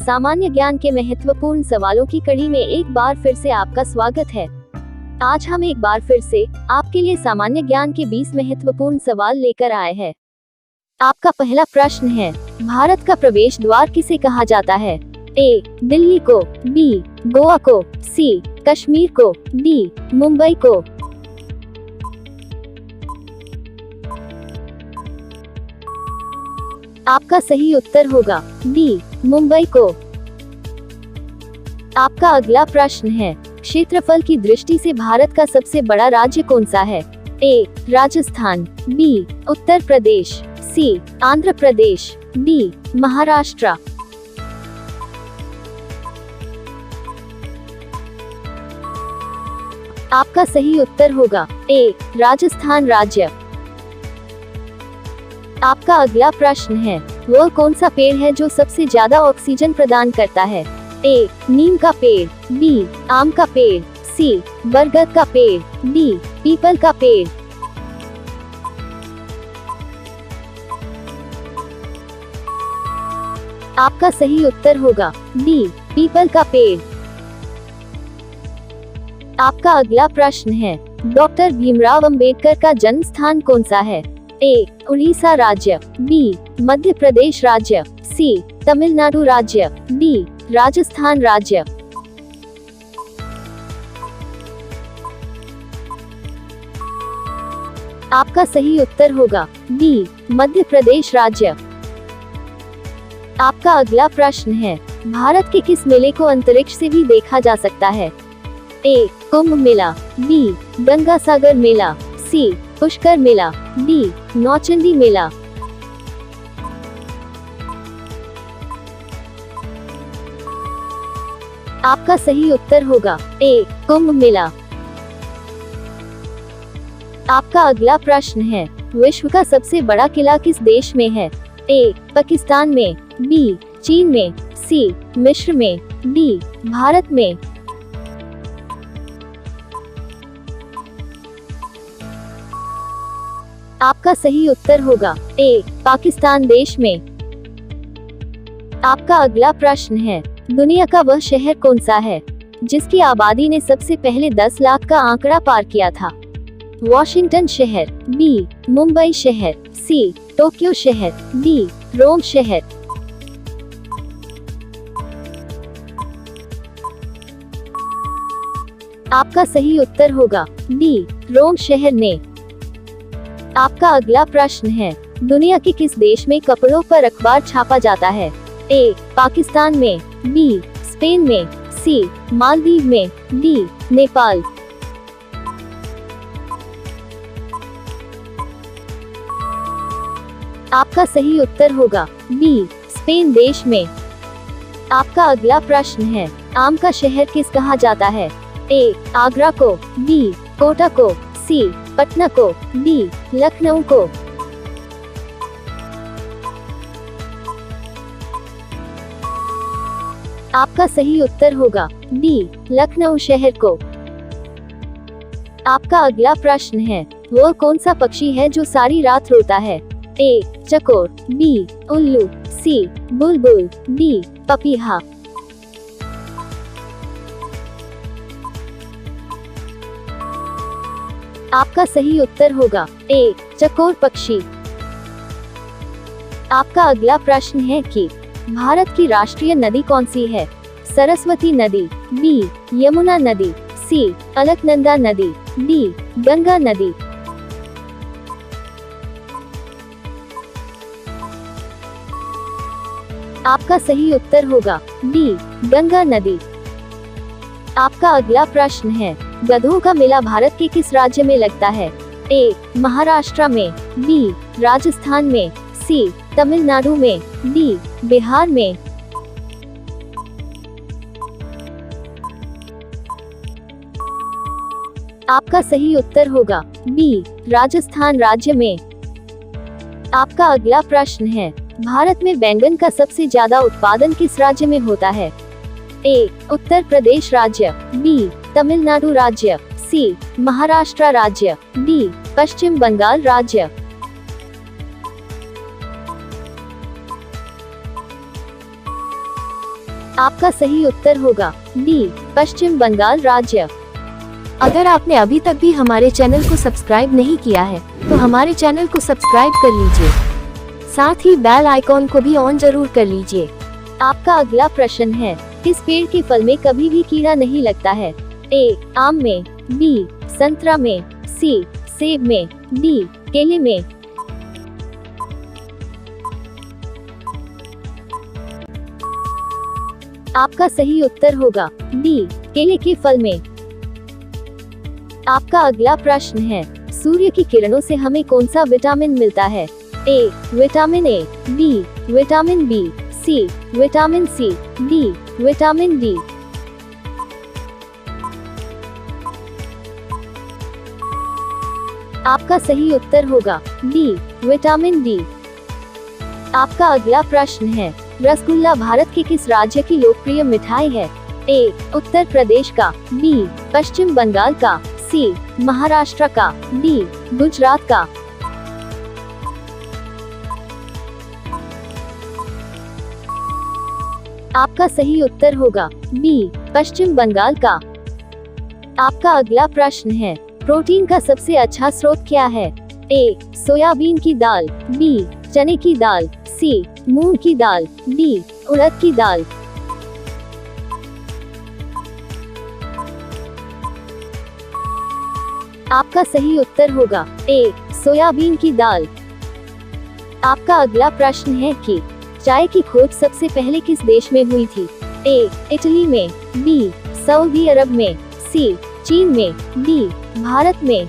सामान्य ज्ञान के महत्वपूर्ण सवालों की कड़ी में एक बार फिर से आपका स्वागत है। आज हम एक बार फिर से आपके लिए सामान्य ज्ञान के 20 महत्वपूर्ण सवाल लेकर आए हैं। आपका पहला प्रश्न है, भारत का प्रवेश द्वार किसे कहा जाता है? ए. दिल्ली को, बी. गोवा को, सी. कश्मीर को, डी. मुंबई को। आपका सही उत्तर होगा डी. मुंबई को। आपका अगला प्रश्न है, क्षेत्रफल की दृष्टि से भारत का सबसे बड़ा राज्य कौन सा है? ए. राजस्थान, बी. उत्तर प्रदेश, सी. आंध्र प्रदेश, डी. महाराष्ट्र। आपका सही उत्तर होगा ए. राजस्थान राज्य। आपका अगला प्रश्न है, वह कौन सा पेड़ है जो सबसे ज्यादा ऑक्सीजन प्रदान करता है? ए. नीम का पेड़, बी. आम का पेड़, सी. बरगद का पेड़, डी. पीपल का पेड़। आपका सही उत्तर होगा डी. पीपल का पेड़। आपका अगला प्रश्न है, डॉक्टर भीमराव अंबेडकर का जन्म स्थान कौन सा है? ए. उड़ीसा राज्य, बी. मध्य प्रदेश राज्य, सी. तमिलनाडु राज्य, डी. राजस्थान राज्य। आपका सही उत्तर होगा डी. मध्य प्रदेश राज्य। आपका अगला प्रश्न है, भारत के किस मेले को अंतरिक्ष से भी देखा जा सकता है? ए. कुंभ मेला, बी. गंगा सागर मेला, सी. पुष्कर मेला, डी. नौचंदी मेला। आपका सही उत्तर होगा ए. कुंभ मेला। आपका अगला प्रश्न है, विश्व का सबसे बड़ा किला किस देश में है? ए. पाकिस्तान में, बी. चीन में, सी. मिस्र में, डी. भारत में। आपका सही उत्तर होगा ए. पाकिस्तान देश में। आपका अगला प्रश्न है, दुनिया का वह शहर कौन सा है जिसकी आबादी ने सबसे पहले 10 लाख का आंकड़ा पार किया था? वॉशिंगटन शहर, बी. मुंबई शहर, सी. टोक्यो शहर, डी. रोम शहर। आपका सही उत्तर होगा डी. रोम शहर ने। आपका अगला प्रश्न है, दुनिया के किस देश में कपड़ों पर अखबार छापा जाता है? ए. पाकिस्तान में, बी. स्पेन में, सी. मालदीव में, डी. नेपाल। आपका सही उत्तर होगा बी. स्पेन देश में। आपका अगला प्रश्न है, आम का शहर किस कहा जाता है? ए. आगरा को, बी. कोटा को, सी. पटना को, डी. लखनऊ को। आपका सही उत्तर होगा डी. लखनऊ शहर को। आपका अगला प्रश्न है, वह कौन सा पक्षी है जो सारी रात रोता है? ए. चकोर, बी. उल्लू, सी. बुलबुल, डी. पपीहा। आपका सही उत्तर होगा ए. चकोर पक्षी। आपका अगला प्रश्न है कि भारत की राष्ट्रीय नदी कौन सी है? सरस्वती नदी, बी. यमुना नदी, सी. अलकनंदा नदी, डी. गंगा नदी। आपका सही उत्तर होगा डी. गंगा नदी। आपका अगला प्रश्न है, गधों का मेला भारत के किस राज्य में लगता है? ए. महाराष्ट्र में, बी. राजस्थान में, सी. तमिलनाडु में, डी. बिहार में। आपका सही उत्तर होगा बी. राजस्थान राज्य में। आपका अगला प्रश्न है, भारत में बैंगन का सबसे ज्यादा उत्पादन किस राज्य में होता है? ए. उत्तर प्रदेश राज्य, बी. तमिलनाडु राज्य, सी. महाराष्ट्र राज्य, डी. पश्चिम बंगाल राज्य। आपका सही उत्तर होगा डी, पश्चिम बंगाल राज्य। अगर आपने अभी तक भी हमारे चैनल को सब्सक्राइब नहीं किया है तो हमारे चैनल को सब्सक्राइब कर लीजिए, साथ ही बेल आइकॉन को भी ऑन जरूर कर लीजिए। आपका अगला प्रश्न है, किस पेड़ के फल में कभी भी कीड़ा नहीं लगता है? ए, आम में, बी, संतरा में, सी, सेब में, डी, केले में। आपका सही उत्तर होगा डी, केले के फल में। आपका अगला प्रश्न है, सूर्य की किरणों से हमें कौन सा विटामिन मिलता है? A, vitamin A, B, vitamin B, C, vitamin C, D, vitamin D. आपका सही उत्तर होगा डी, विटामिन डी। आपका अगला प्रश्न है, रसगुल्ला भारत के किस राज्य की लोकप्रिय मिठाई है? ए, उत्तर प्रदेश का, बी, पश्चिम बंगाल का, सी, महाराष्ट्र का, डी, गुजरात का। आपका सही उत्तर होगा बी, पश्चिम बंगाल का। आपका अगला प्रश्न है, प्रोटीन का सबसे अच्छा स्रोत क्या है? ए, सोयाबीन की दाल, बी, चने की दाल, सी, मूंग की दाल, डी, उड़द की दाल। आपका सही उत्तर होगा ए, सोयाबीन की दाल। आपका अगला प्रश्न है कि चाय की खोज सबसे पहले किस देश में हुई थी? ए, इटली में, बी, सऊदी अरब में, सी, चीन में, डी, भारत में।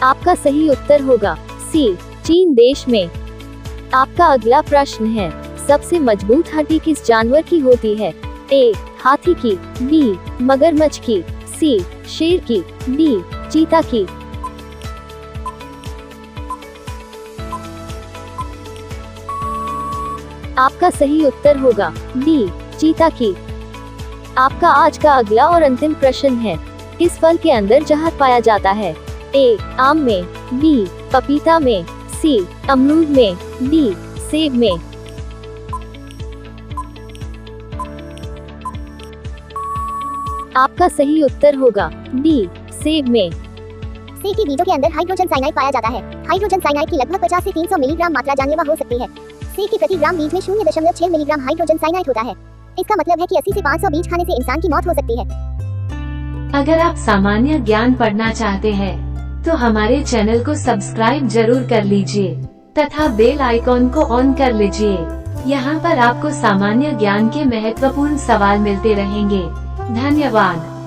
आपका सही उत्तर होगा सी, चीन देश में। आपका अगला प्रश्न है, सबसे मजबूत हड्डी किस जानवर की होती है? ए, हाथी की, बी, मगरमच्छ की, सी, शेर की, डी, चीता की। आपका सही उत्तर होगा डी, चीता की। आपका आज का अगला और अंतिम प्रश्न है, किस फल के अंदर जहर पाया जाता है? ए, आम में, बी, पपीता में, सी, अमरूद में, डी, सेब में। आपका सही उत्तर होगा डी, सेब में। सेब के बीजों के अंदर हाइड्रोजन साइनाइड पाया जाता है। हाइड्रोजन साइनाइड की लगभग 50 से 300 मिलीग्राम मात्रा जानलेवा हो सकती है। सेब के प्रति ग्राम बीज में 0.6 मिलीग्राम हाइड्रोजन साइनाइड होता है। इसका मतलब है कि 80 से 500 बीज खाने से इंसान की मौत हो सकती है। अगर आप सामान्य ज्ञान पढ़ना चाहते हैं तो हमारे चैनल को सब्सक्राइब जरूर कर लीजिए तथा बेल आइकॉन को ऑन कर लीजिए। यहाँ पर आपको सामान्य ज्ञान के महत्वपूर्ण सवाल मिलते रहेंगे। धन्यवाद।